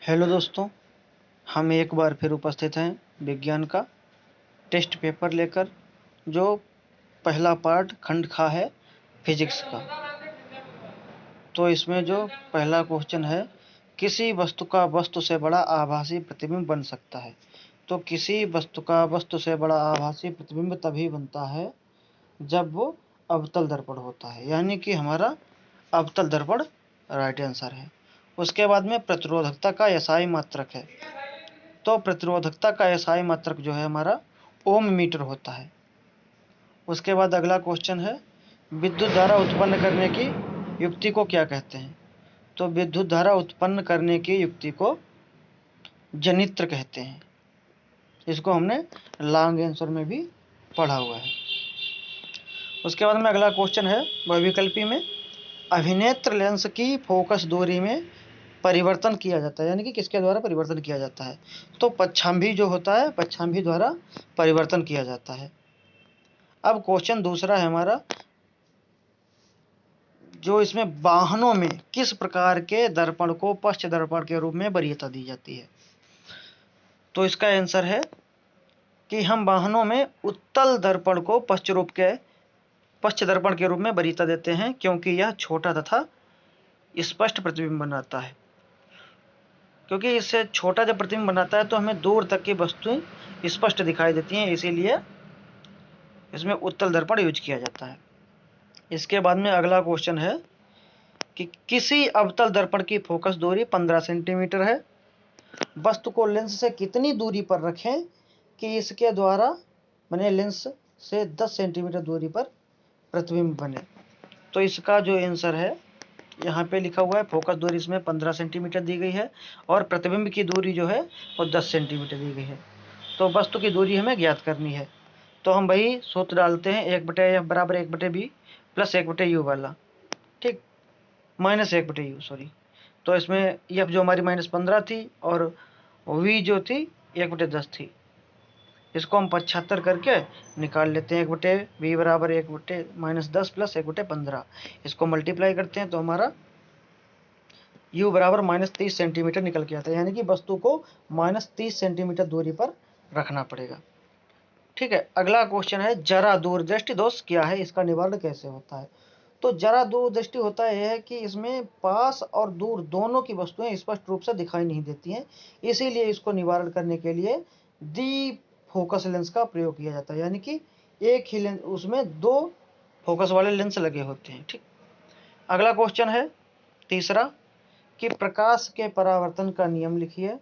Hello दोस्तों, हम एक बार फिर उपस्थित हैं विज्ञान का टेस्ट पेपर लेकर, जो पहला पार्ट खंड खा है फिजिक्स का। तो इसमें जो पहला क्वेश्चन है, किसी वस्तु का वस्तु से बड़ा आभासी प्रतिबिंब बन सकता है। तो किसी वस्तु का वस्तु से बड़ा आभासी प्रतिबिंब तभी बनता है जब वो अवतल दर्पण होता है, यानी कि हमारा अवतल दर्पण राइट आंसर है। उसके बाद में प्रतिरोधकता का एसआई मात्रक है। तो प्रतिरोधकता का एसआई मात्रक जो है हमारा ओम मीटर होता है। उसके बाद अगला क्वेश्चन है, विद्युत धारा उत्पन्न करने की युक्ति को क्या कहते हैं। तो विद्युत धारा उत्पन्न करने की युक्ति को जनित्र कहते हैं। इसको हमने लॉन्ग आंसर में भी पढ़ा हुआ है। उसके बाद में अगला क्वेश्चन है बहुविकल्पी में, अभिनेत्र लेंस की फोकस दूरी में परिवर्तन किया जाता है, यानी कि किसके द्वारा परिवर्तन किया जाता है। तो पच्छांभी जो होता है, पच्छांभी द्वारा परिवर्तन किया जाता है। अब क्वेश्चन दूसरा है हमारा, जो इसमें वाहनों में किस प्रकार के दर्पण को पश्च दर्पण के रूप में वरीयता दी जाती है। तो इसका आंसर है कि हम वाहनों में उत्तल दर्पण को पश्च दर्पण के रूप में वरीयता देते हैं, क्योंकि यह छोटा तथा स्पष्ट प्रतिबिंब बनाता है। क्योंकि इससे छोटा जब प्रतिबिंब बनाता है तो हमें दूर तक की वस्तुएं स्पष्ट दिखाई देती हैं, इसीलिए इसमें उत्तल दर्पण यूज किया जाता है। इसके बाद में अगला क्वेश्चन है कि किसी अवतल दर्पण की फोकस दूरी 15 सेंटीमीटर है। वस्तु को लेंस से कितनी दूरी पर रखें कि इसके द्वारा बने लेंस से 10 सेंटीमीटर दूरी पर प्रतिबिंब बने। तो इसका जो आंसर है यहाँ पे लिखा हुआ है, फोकस दूरी इसमें 15 सेंटीमीटर दी गई है और प्रतिबिंब की दूरी जो है वो 10 सेंटीमीटर दी गई है। तो वस्तु की दूरी हमें ज्ञात करनी है। तो हम वही सूत्र डालते हैं, 1/f बराबर 1/b प्लस 1/u वाला, ठीक, माइनस 1/u सॉरी। तो इसमें एफ जो हमारी -15 थी और वी जो थी 1/10 थी। इसको हम 75 करके निकाल लेते हैं। 1/v बराबर 1/-10 प्लस 1/15। इसको मल्टीप्लाई करते हैं तो हमारा u बराबर -30 सेंटीमीटर निकल के आता है, यानी कि वस्तु को -30 सेंटीमीटर दूरी पर रखना पड़ेगा। ठीक है, अगला क्वेश्चन है, जरा दूरदृष्टि दोष क्या है, इसका निवारण कैसे होता है। तो जरा दूरदृष्टि होता है कि इसमें पास और दूर दोनों की वस्तुएं स्पष्ट रूप से दिखाई नहीं देती हैं, इसीलिए इसको निवारण करने के लिए दी फोकस लेंस का प्रयोग किया जाता है, यानी कि एक ही लेंस, उसमें 2 फोकस वाले लेंस लगे होते हैं। ठीक, अगला क्वेश्चन है तीसरा कि प्रकाश के परावर्तन का नियम लिखिए।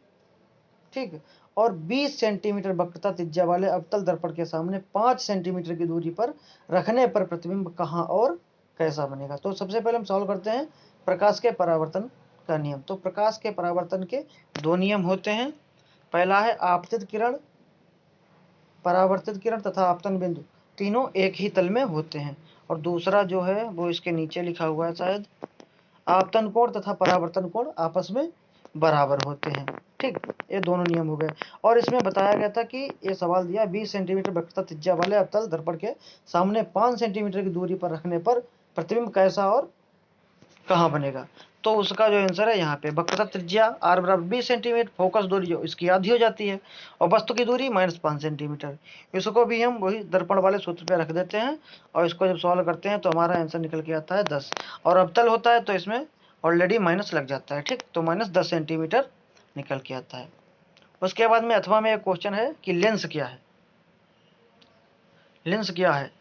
ठीक, और 20 सेंटीमीटर वक्रता त्रिज्या वाले अवतल दर्पण के सामने 5 सेंटीमीटर की दूरी पर रखने पर प्रतिबिंब कहाँ और कैसा बनेगा। तो सबसे पहले हम सॉल्व करते हैं प्रकाश के परावर्तन का नियम। तो प्रकाश के परावर्तन के 2 नियम होते हैं। पहला है आपतित किरण, परावर्तित किरण तथा आपतन बिंदु तीनों एक ही तल में होते हैं। और दूसरा जो है वो इसके नीचे लिखा हुआ है शायद, आपतन कोण तथा परावर्तन कोण आपस में बराबर होते हैं। ठीक, ये दोनों नियम हो गए। और इसमें बताया गया था कि ये सवाल दिया 20 सेंटीमीटर वक्रता त्रिज्या वाले अवतल दर्पण के सामने 5 सेंटीमीटर की दूरी पर रखने पर प्रतिबिंब कैसा और कहाँ बनेगा। तो उसका जो आंसर है यहाँ पे, वक्रता त्रिज्या r बराबर 20 सेंटीमीटर, फोकस दूरी जो इसकी आधी हो जाती है और वस्तु की दूरी -5 सेंटीमीटर। इसको भी हम वही दर्पण वाले सूत्र पे रख देते हैं और इसको जब सॉल्व करते हैं तो हमारा आंसर निकल के आता है 10। और अवतल होता है तो इसमें ऑलरेडी माइनस लग जाता है। ठीक, तो -10 सेंटीमीटर निकल के आता है। उसके बाद में अथवा में एक क्वेश्चन है कि लेंस क्या है। लेंस क्या है,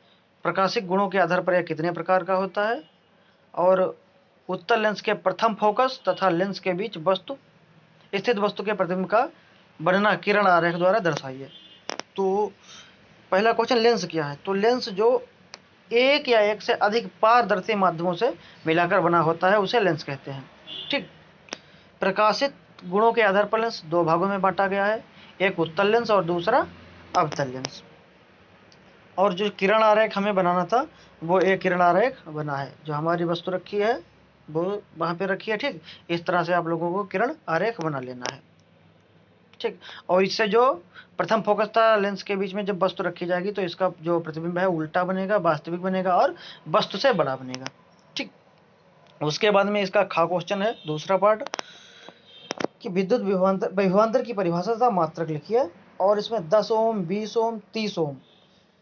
प्रकाशिक गुणों के आधार पर यह कितने प्रकार का होता है, और उत्तल लेंस के प्रथम फोकस तथा लेंस के बीच वस्तु स्थित वस्तु के प्रतिबिंब का बनना किरण आरेख द्वारा दर्शाइए। तो पहला क्वेश्चन लेंस क्या है। तो लेंस जो एक या एक से अधिक पारदर्शी माध्यमों से मिलाकर बना होता है उसे लेंस कहते हैं। ठीक, प्रकाशित गुणों के आधार पर लेंस 2 भागों में बांटा गया है, एक उत्तल लेंस और दूसरा अवतल लेंस। और जो किरण आरेख हमें बनाना था वो एक किरण आरेख बना है, जो हमारी वस्तु रखी है वो वहाँ पे रखी है। ठीक, इस तरह से आप लोगों को किरण आरेख बना लेना है। ठीक, और इससे जो प्रथम फोकस था लेंस के बीच में जब वस्तु रखी जाएगी तो इसका जो प्रतिबिंब है उल्टा बनेगा, वास्तविक बनेगा और वस्तु से बड़ा बनेगा। ठीक, उसके बाद में इसका खा क्वेश्चन है दूसरा पार्ट कि विद्युत विभवांतर की परिभाषा तथा मात्रक लिखिए और इसमें 10 ओम, 20 ओम, 30 ओम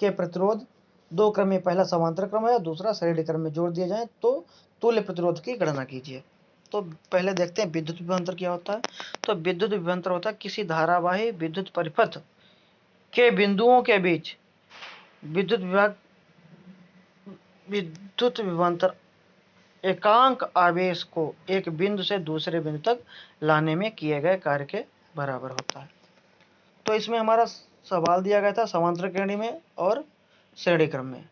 के प्रतिरोध दो क्रम में, पहला समांतर क्रम है और दूसरा श्रेणी क्रम में जोड़ दिए जाएं तो तुल्य प्रतिरोध की गणना कीजिए। तो पहले देखते हैं विद्युत विभवांतर क्या होता है। तो विद्युत विभवांतर होता है किसी धारावाही विद्युत परिपथ के बिंदुओं के बीच विद्युत विभवांतर एकांक आवेश को एक बिंदु से दूसरे बिंदु तक लाने में किए गए कार्य के बराबर होता है। तो इसमें हमारा सवाल दिया गया था समांतर श्रेणी में और श्रेणी क्रम में।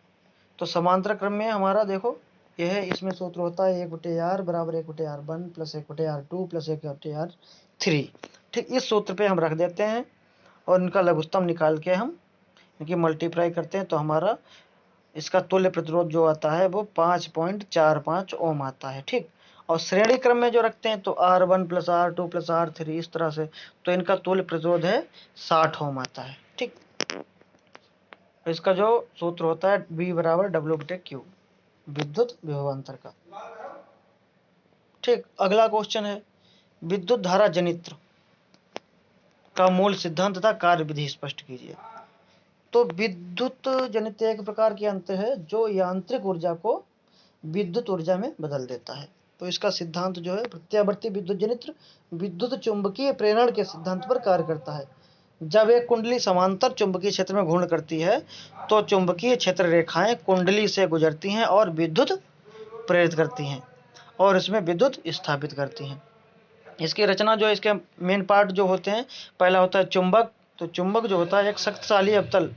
तो समांतर क्रम में हमारा देखो यह है, इसमें सूत्र होता है 1/r बराबर 1/r1 plus 1/r2 plus 1/r3। ठीक, इस सूत्र पे हम रख देते हैं और इनका लघुत्तम निकाल के हम इनकी मल्टीप्लाई करते हैं तो हमारा इसका तुल्य प्रतिरोध जो आता है वो 5.45 ओम आता है। ठीक, और श्रेणी क्रम में जो रखते हैं तो R1 plus R2 plus R3 इस तरह से, तो इनका तुल्य प्रतिरोध है 60 ओम आता है। ठीक, इसका जो सूत्र होता है V बराबर W/Q विद्युत विभवांतर का। ठीक, अगला क्वेश्चन है विद्युत धारा जनित्र का मूल सिद्धांत तथा कार्य विधि स्पष्ट कीजिए। तो विद्युत जनित्र एक प्रकार की यंत्र है जो यांत्रिक ऊर्जा को विद्युत ऊर्जा में बदल देता है। तो इसका सिद्धांत जो है, प्रत्यावर्ती विद्युत जनित्र विद्युत चुंबकीय प्रेरण के सिद्धांत पर कार्य करता है। जब एक कुंडली समांतर चुंबकीय क्षेत्र में घूर्ण करती है तो चुंबकीय क्षेत्र रेखाएं कुंडली से गुजरती हैं और विद्युत प्रेरित करती हैं और इसमें विद्युत स्थापित करती हैं। इसकी रचना जो है, इसके मेन पार्ट जो होते हैं, पहला होता है चुंबक। तो चुंबक जो होता है एक शक्तिशाली अवतल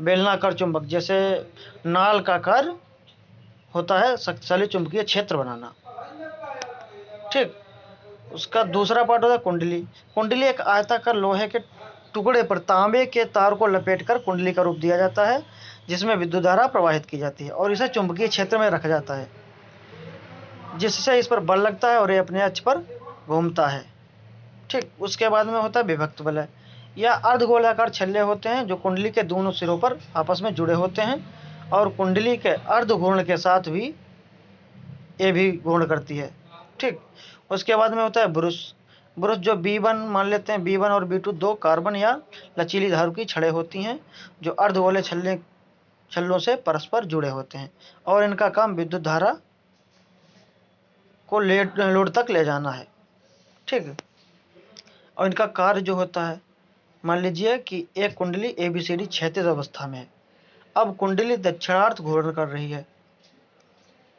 बेलनाकार चुंबक जैसे नाल का कार्य होता है शक्तिशाली चुंबकीय क्षेत्र बनाना। ठीक, उसका दूसरा पार्ट होता है कुंडली। कुंडली एक आयताकार लोहे के टुकड़े पर तांबे के तार को लपेटकर कुंडली का रूप दिया जाता है जिसमें विद्युत धारा प्रवाहित की जाती है और इसे चुंबकीय क्षेत्र में रखा जाता है जिससे इस पर बल लगता है और ये अपने अक्ष पर घूमता है। ठीक, उसके बाद में होता है विभक्त वलय। या अर्धगोलाकार छल्ले होते हैं जो कुंडली के दोनों सिरों पर आपस में जुड़े होते हैं और कुंडली के अर्ध घूर्ण के साथ भी ये भी घूर्ण करती है। ठीक, उसके बाद में होता है ब्रुश। ब्रुश जो B1 मान लेते हैं, B1 और B2 दो कार्बन या लचीली धातु की छड़ें होती हैं जो अर्धगोले छल्लों से परस्पर जुड़े होते हैं और इनका काम विद्युत धारा को लोड तक ले जाना है। ठीक, और इनका कार्य जो होता है, मान लीजिए कि एक कुंडली ABCD क्षैतिज अवस्था में है। अब कुंडली दक्षिणार्थ घूर्ण कर रही है।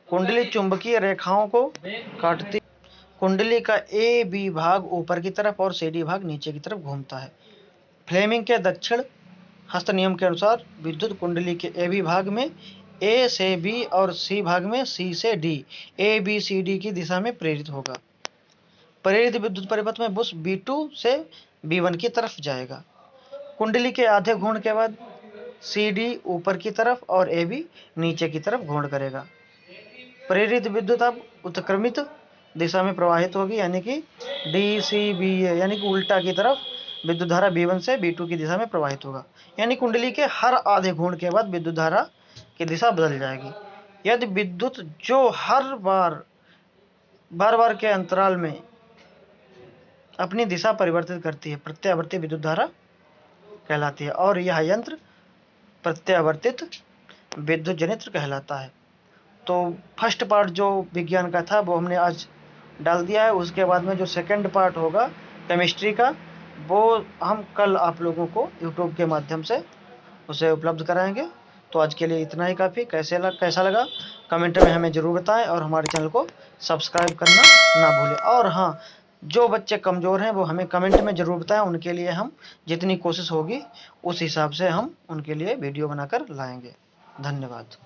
कुंडली चुंबकीय रेखाओं को काटती, कुंडली का AB भाग ऊपर की तरफ और CD भाग नीचे की तरफ घूमता है। फ्लेमिंग के दक्षिण हस्त नियम के अनुसार विद्युत कुंडली के AB भाग में A से B और C भाग में C से D ABCD की दिशा में प्रेरित होगा। प्रेरित विद्युत परिपथ में बुश B2 से B1 की तरफ जाएगा। कुंडली के आधे घूर्ण के बाद CD ऊपर की तरफ और AB नीचे की तरफ घूर्ण करेगा। प्रेरित विद्युत अब उत्क्रमित दिशा में प्रवाहित होगी यानी कि DCBA यानी कि उल्टा की तरफ विद्युत धारा B1 से B2 की दिशा में प्रवाहित होगा। यानी कुंडली के हर आधे घूर्ण के बाद विद्युत धारा की दिशा बदल जाएगी। यदि विद्युत जो हर बार के अंतराल में अपनी दिशा परिवर्तित करती है प्रत्यावर्ती विद्युत धारा कहलाती है और यह यंत्र प्रत्यावर्तित विद्युत जनित्र कहलाता है। तो फर्स्ट पार्ट जो विज्ञान का था वो हमने आज डाल दिया है। उसके बाद में जो सेकंड पार्ट होगा केमिस्ट्री का वो हम कल आप लोगों को यूट्यूब के माध्यम से उसे उपलब्ध कराएंगे। तो आज के लिए इतना ही काफ़ी। कैसा लगा कमेंट में हमें ज़रूर बताएं और हमारे चैनल को सब्सक्राइब करना ना भूलें। और हाँ, जो बच्चे कमज़ोर हैं वो हमें कमेंट में ज़रूर बताएं, उनके लिए हम जितनी कोशिश होगी उस हिसाब से हम उनके लिए वीडियो बनाकर लाएंगे। धन्यवाद।